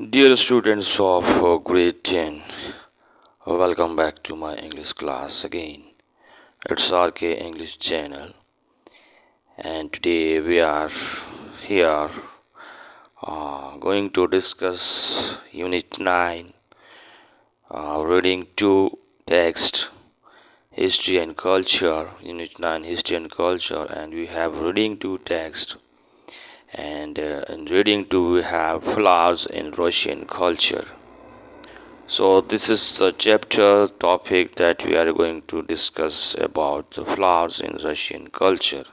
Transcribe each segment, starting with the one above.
Dear students of grade 10, welcome back to my English class again. It's RK English channel, and today we are here going to discuss Unit 9, reading 2 text, History and Culture, Unit 9, History and Culture, and we have reading 2 text, and in reading 2 we have Flowers in Russian Culture. So this is the chapter topic that we are going to discuss about the flowers in Russian culture.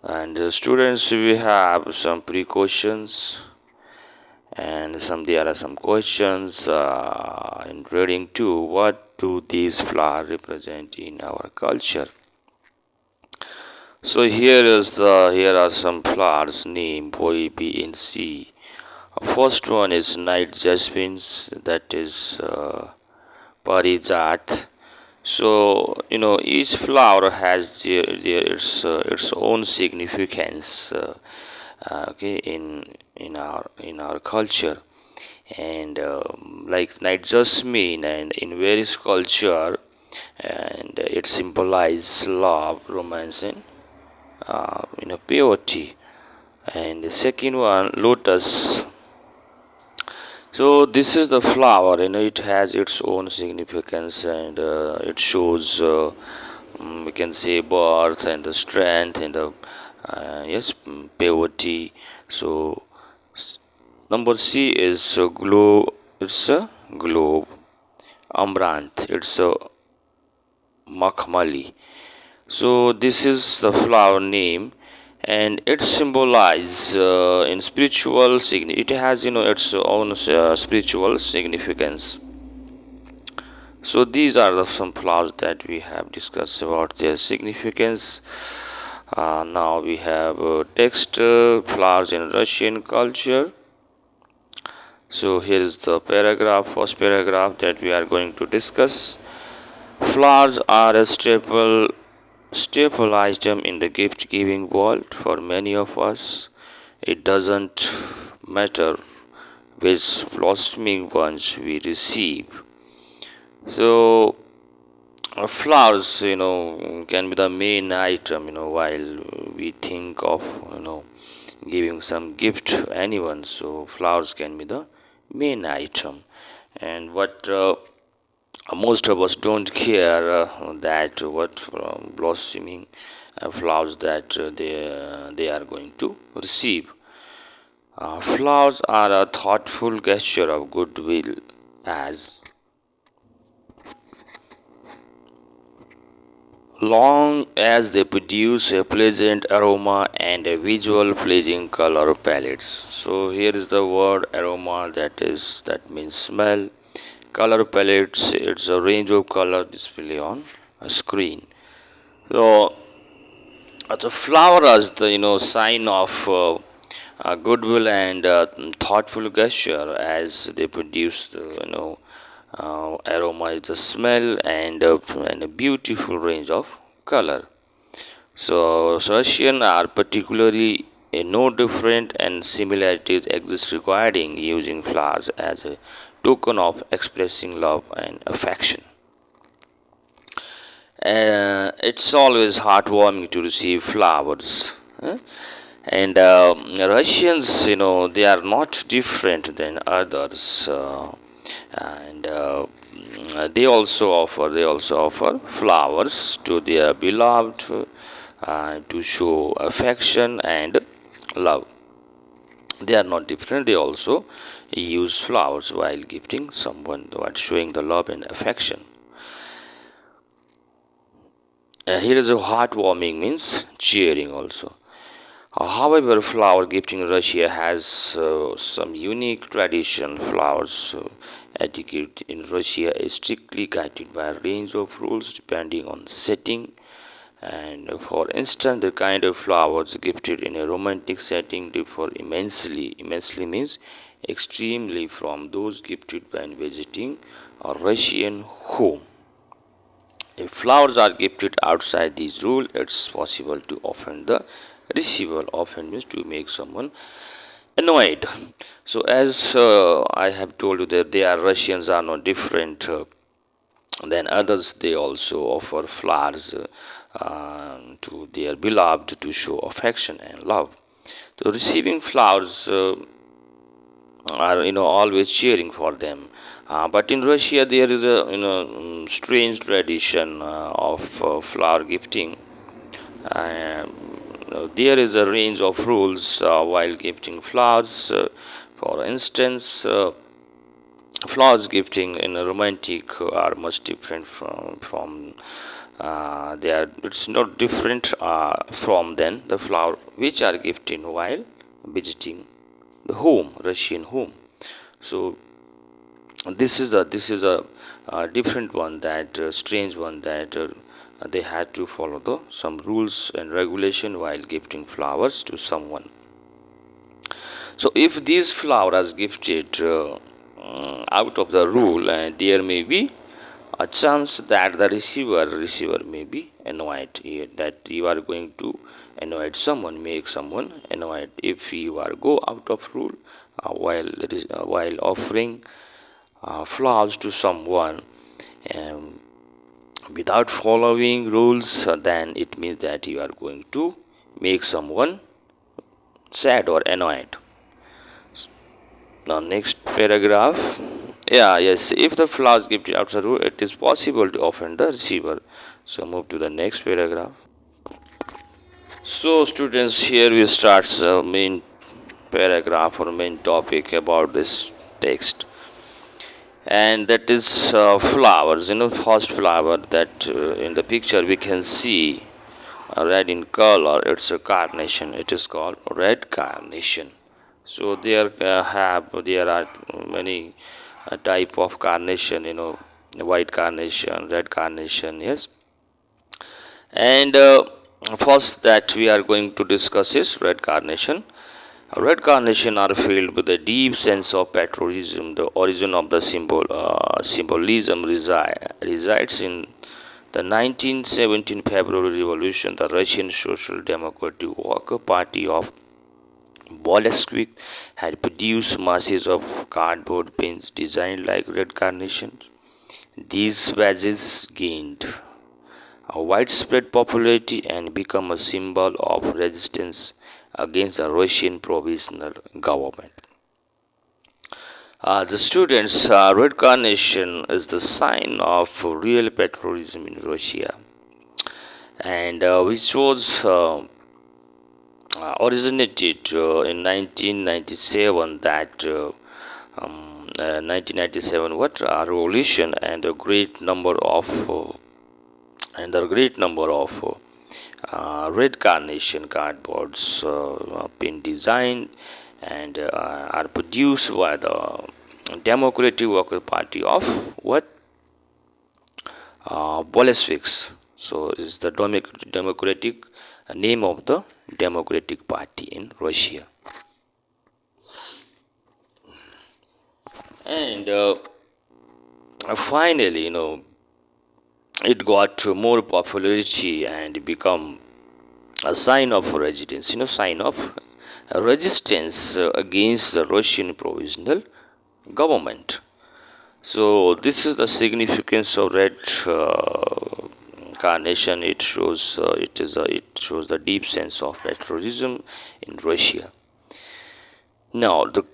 And students, we have some precautions and there are some questions in reading too. What do these flowers represent in our culture? So here are some flowers named A, B, and C. First one is night jasmines, that is parijat. So each flower has its own significance. Okay, in our culture, and like night jasmine, and in various culture, and it symbolizes love, romance, and purity. And the second one, lotus. So this is the flower, it has its own significance, and it shows, we can say, birth and the strength and the purity. So number C is globe. It's a globe. Amaranth. It's a makhmali. So this is the flower name, and it symbolizes in spiritual it has its own spiritual significance. So these are some flowers that we have discussed about their significance. Now we have text, flowers in Russian culture. So here is the first paragraph that we are going to discuss. Flowers are a staple item in the gift giving world. For many of us, it doesn't matter which blossoming ones we receive. So flowers can be the main item while we think of giving some gift to anyone. So flowers can be the main item, and what most of us don't care that what blossoming flowers that they are going to receive. Flowers are a thoughtful gesture of goodwill, as long as they produce a pleasant aroma and a visual pleasing color palettes. So here is the word aroma, that means smell. Color palettes, it's a range of color display on a screen. So the flower as the sign of goodwill and thoughtful gesture, as they produce the aroma is the smell, and a beautiful range of color. So Russian are particularly no different, and similarities exist regarding using flowers as a token of expressing love and affection. It's always heartwarming to receive flowers. And Russians, they are not different than others, and they also offer flowers to their beloved, to show affection and love. They are not different. They also use flowers while gifting someone, while showing the love and affection. Here is a heartwarming means cheering also. However, flower gifting in Russia has some unique tradition. Flowers etiquette in Russia is strictly guided by a range of rules depending on setting. And for instance, the kind of flowers gifted in a romantic setting differ immensely. Immensely means extremely from those gifted when visiting a Russian home. If flowers are gifted outside these rules, it's possible to offend the receiver. Often means to make someone annoyed. So as I have told you that they are Russians are no different than others. They also offer flowers to their beloved to show affection and love. So receiving flowers are always cheering for them. But in Russia, there is a strange tradition of flower gifting. There is a range of rules while gifting flowers. For instance, flowers gifting in a romantic are much different from they are it's not different from then the flower which are gifted while visiting the home, Russian home. So this is a different one, that strange one, that they had to follow the some rules and regulation while gifting flowers to someone. So if these flowers gifted out of the rule, and there may be a chance that the receiver may be annoyed, that you are going to annoy someone, make someone annoyed if you are go out of rule while offering flowers to someone um, without following rules. Then it means that you are going to make someone sad or annoyed. Now, next paragraph. Yeah, yes. If the flowers gifted outside rule, it is possible to offend the receiver. So, move to the next paragraph. So, students, here we start the main paragraph or main topic about this text, and that is flowers. First flower that in the picture we can see red in color. It's a carnation. It is called red carnation. So there are many type of carnation, white carnation, red carnation, yes. And first that we are going to discuss is red carnation. Red carnation are filled with a deep sense of patriotism. The origin of the symbolism resides in the 1917 February Revolution. The Russian Social Democratic Worker Party of Bolshevik had produced masses of cardboard pins designed like red carnations. These badges gained a widespread popularity and become a symbol of resistance against the Russian provisional government. The students' red carnation is the sign of real patriotism in Russia, and which was originated in 1997. That 1997 what revolution, and a great number of red carnation cardboards been designed and are produced by the Democratic Worker Party of what Bolsheviks. So is the democratic name of the Democratic Party in Russia. And finally, it got more popularity and become a sign of resistance, sign of resistance against the Russian provisional government. So this is the significance of red carnation. It shows it shows the deep sense of patriotism in Russia. Now, the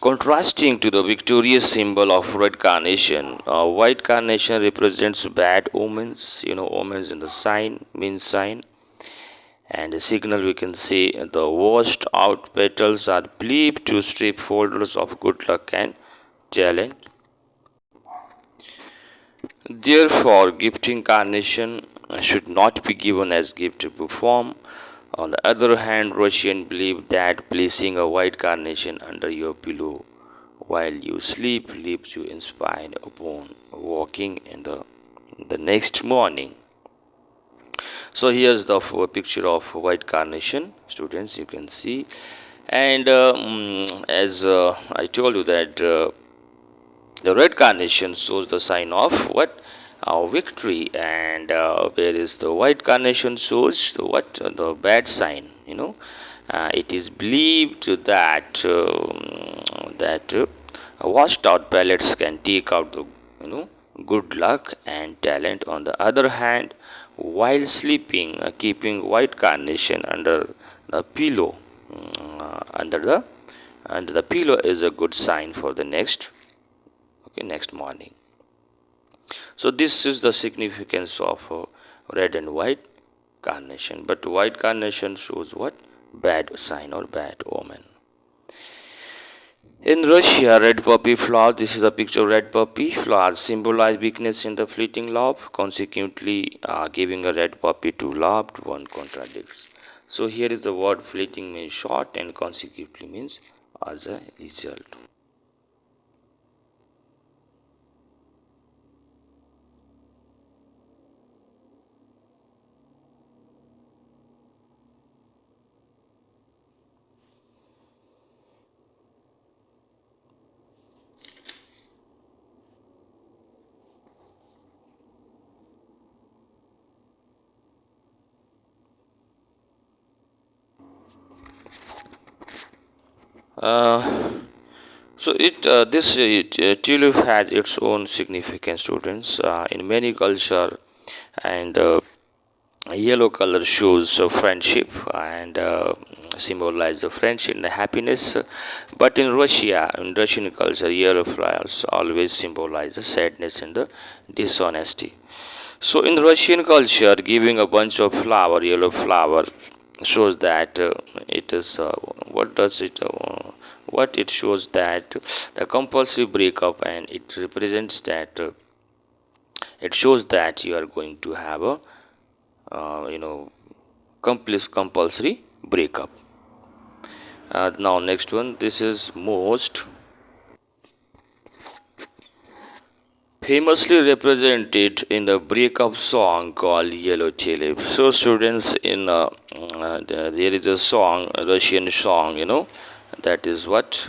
contrasting to the victorious symbol of red carnation, white carnation represents bad omens. Omens in the sign, means sign, and the signal we can see the washed out petals are believed to strip holders of good luck and talent. Therefore, gifting carnation should not be given as gift to perform. On the other hand, Russians believe that placing a white carnation under your pillow while you sleep leaves you inspired upon walking in the next morning. So here's the picture of white carnation, students, you can see. And as I told you that the red carnation shows the sign of what victory, and whereas the white carnation shows the what the bad sign, It is believed that washed out pellets can take out the good luck and talent. On the other hand, while sleeping, keeping white carnation the pillow under the pillow is a good sign for the next morning. So this is the significance of red and white carnation. But white carnation shows what? Bad sign or bad omen. In Russia, red poppy flower, this is a picture of red poppy flowers symbolize weakness in the fleeting love. Consequently, giving a red poppy to loved one contradicts. So here is the word fleeting means short and consequently means as a result. Uh, So tulip has its own significance, students. In many culture, and yellow color shows friendship and symbolize the friendship and the happiness. But in Russian culture, yellow flowers always symbolize the sadness and the dishonesty. So in Russian culture, giving a bunch of yellow flower, shows that it is what does it what it shows that the compulsory breakup, and it represents that it shows that you are going to have a compulsory breakup. Now next one, this is most famously represented in the breakup song called Yellow Tulip. So students, there is a song, a Russian song, that is what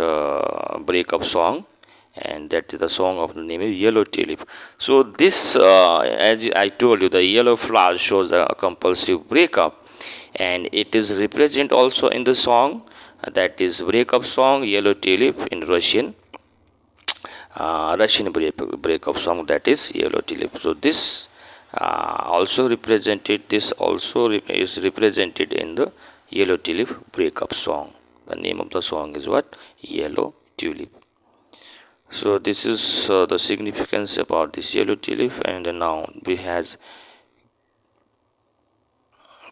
breakup song, and that is the song of the name is Yellow Tulip. So this, as I told you, the yellow flower shows the compulsive breakup, and it is represent also in the song, that is breakup song Yellow Tulip in Russian breakup song, that is Yellow Tulip. So this is represented in the Yellow Tulip breakup song. The name of the song is what? Yellow Tulip. So this is the significance about this Yellow Tulip. And now we has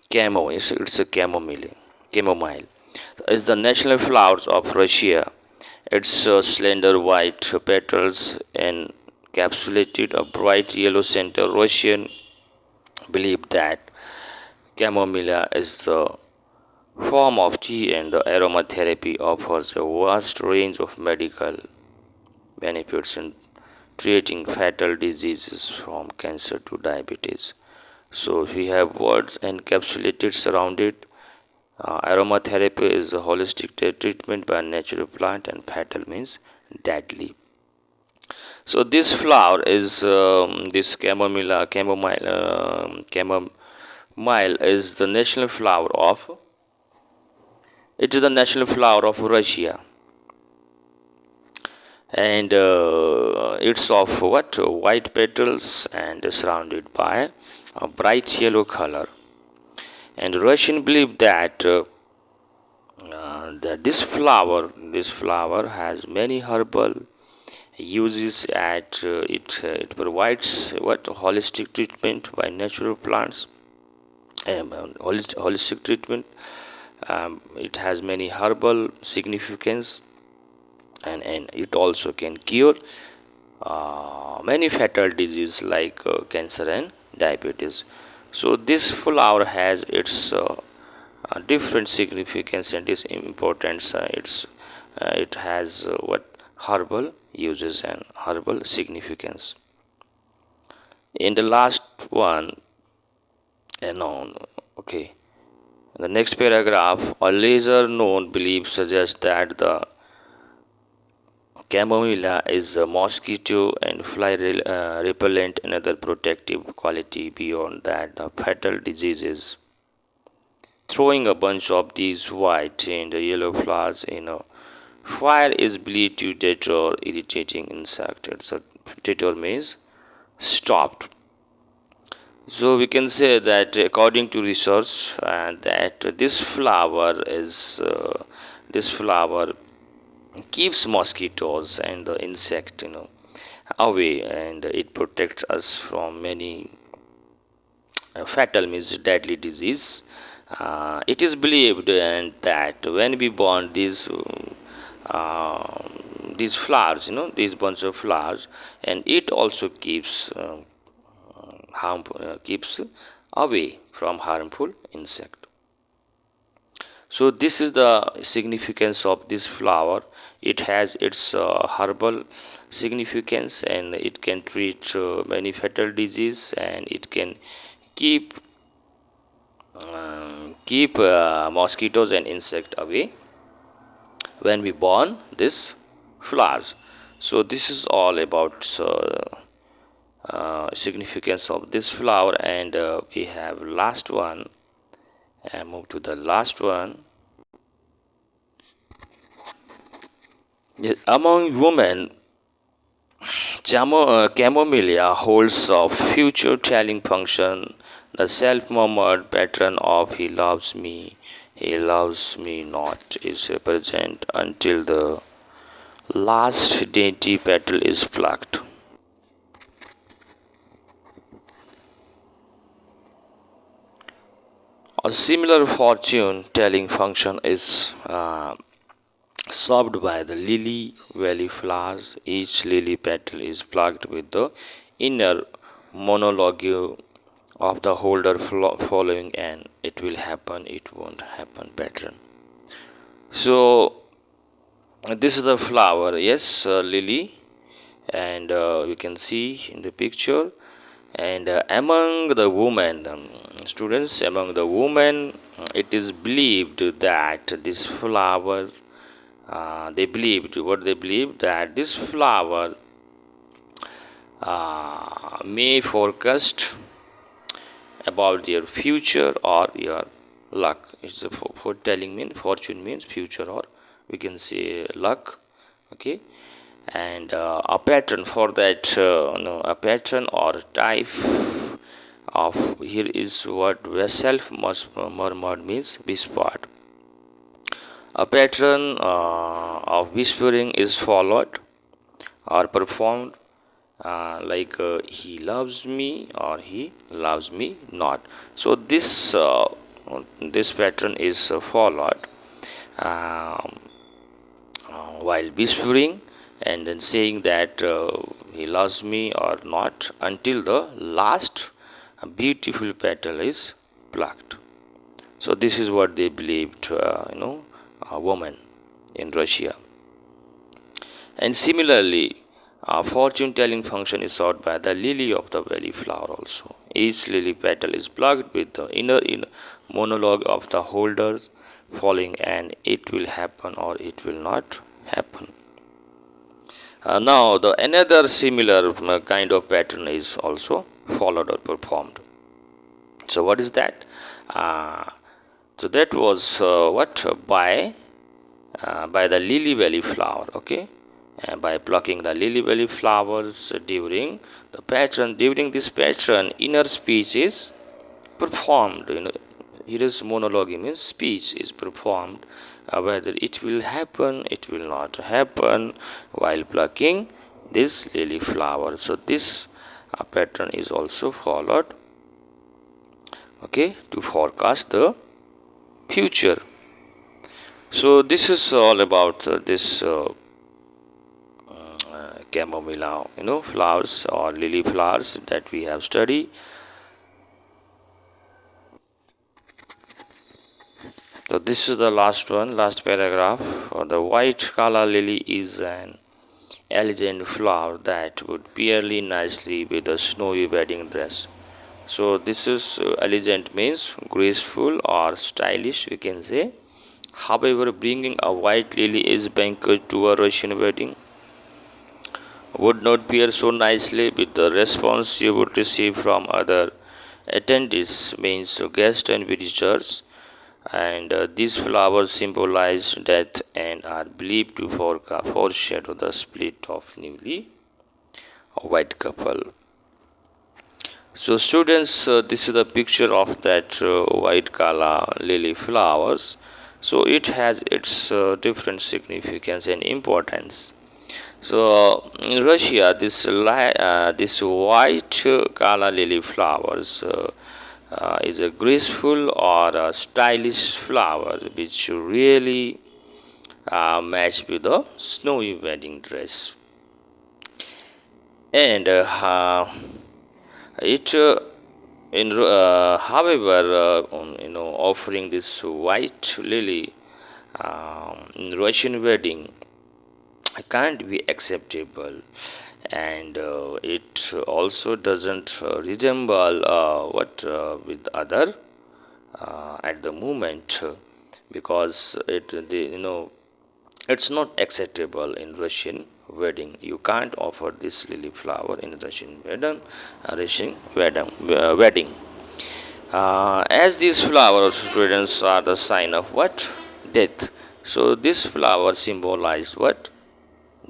camo. It's a chamomile is the national flowers of Russia. Its slender white petals encapsulated a bright yellow center. Russian believe that chamomile is the form of tea, and the aromatherapy offers a vast range of medical benefits in treating fatal diseases from cancer to diabetes. So we have words encapsulated surrounded. Aromatherapy is a holistic treatment by a natural plant, and fatal means deadly. So this flower is this chamomile is the national flower of. It is the national flower of Russia, and it's of what white petals and surrounded by a bright yellow color. And Russian believe that this flower has many herbal uses. It provides what holistic treatment by natural plants. Holistic treatment. It has many herbal significance, and it also can cure many fatal diseases like cancer and diabetes. So this flower has its different significance and its importance. It has what herbal uses and herbal significance. In the last one, no, okay. The next paragraph, a lesser known belief suggests that the chamomile is a mosquito and fly repellent, another protective quality. Beyond that, the fatal diseases throwing a bunch of these white and yellow flowers in a fire is believed to deter irritating insects. So deter means stopped. So we can say that according to research, that this flower keeps mosquitoes and the insect away, and it protects us from many fatal means deadly disease. It is believed and that when we burn these flowers, these bunch of flowers, and it also keeps away from harmful insect. So this is the significance of this flower. It has its herbal significance, and it can treat many fatal disease, and it can keep mosquitoes and insect away when we burn this flowers. So this is all about significance of this flower, and we have last one, and move to the last one. Yes, among women, chamomile holds a future telling function. The self-murmured pattern of he loves me not is present until the last dainty petal is plucked. A similar fortune telling function is served by the lily valley flowers. Each lily petal is plucked with the inner monologue of the holder following, and it will happen, it won't happen pattern. So this is the flower, yes, lily, and you can see in the picture. And among the women, students, among the women, it is believed that this flower, they believed that this flower may forecast about your future or your luck. It's a foretelling means fortune means future, or we can say luck. Okay, and a pattern for that, a pattern or type of, here is what self murmured means whispered. A pattern of whispering is followed or performed, like he loves me or he loves me not. So this pattern is followed um, while whispering, and then saying that he loves me or not until the last beautiful petal is plucked. So this is what they believed, a woman in Russia. And similarly, fortune telling function is sought by the lily of the valley flower also. Each lily petal is plucked with the inner monologue of the holders following, and it will happen or it will not happen. Now, the another similar kind of pattern is also followed or performed. So, what is that? So that was what by the lily valley flower. Okay, by plucking the lily valley flowers during this pattern, inner speech is performed. Here is monologue means speech is performed, whether it will happen, it will not happen, while plucking this lily flower. So this pattern is also followed, okay, to forecast the future. So this is all about this chamomile, flowers or lily flowers that we have studied. So this is the last one, last paragraph. The white kala lily is an elegant flower that would pairly nicely with a snowy wedding dress. So this is elegant means graceful or stylish, we can say. However, bringing a white lily is banquet to a Russian wedding would not pair so nicely with the response you would receive from other attendees, means guests and visitors. and these flowers symbolize death and are believed to foreshadow the split of newly white couple. So students, this is the picture of that white kala lily flowers. So it has its different significance and importance. So in Russia, this white kala lily flowers is a graceful or a stylish flower which really match with the snowy wedding dress. And it however, offering this white lily in Russian wedding can't be acceptable, and it also doesn't resemble what with other at the moment, because it's not acceptable in Russian wedding. You can't offer this lily flower in Russian wedding. As these flowers, students, are the sign of what? Death. So this flower symbolized what?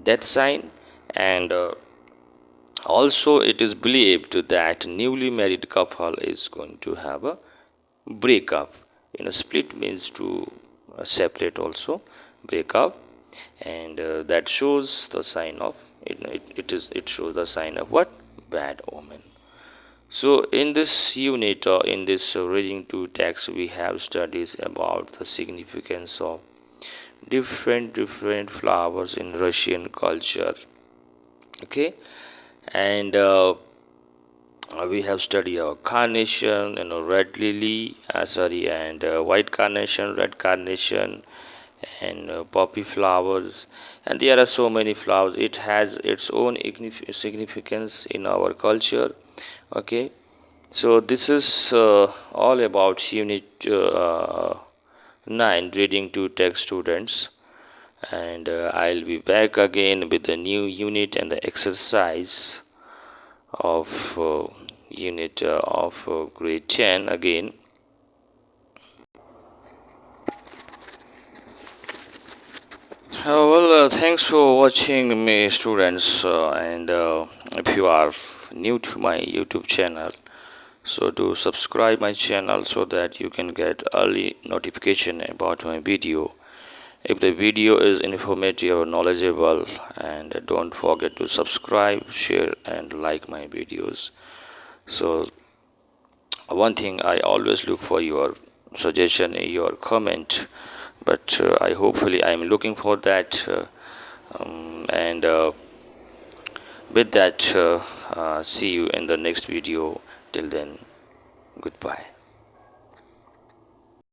Death sign, and also it is believed that newly married couple is going to have a breakup. Split means to separate, also break up, and that shows the sign of it shows the sign of what? Bad omen. So in this unit, in this reading to text, we have studies about the significance of different flowers in Russian culture. Okay, and we have studied carnation, red lily, and white carnation, red carnation, and poppy flowers. And there are so many flowers. It has its own significance in our culture. Okay, so this is all about unit 9, reading to text, students. And I'll be back again with the new unit and the exercise of unit of grade 10 again. Thanks for watching me, students, and if you are new to my YouTube channel, so do subscribe my channel so that you can get early notification about my video if the video is informative or knowledgeable. And don't forget to subscribe, share, and like my videos. So one thing, I always look for your suggestion, your comment, but I hopefully I'm looking for that, and with that, see you in the next video. Till then, goodbye.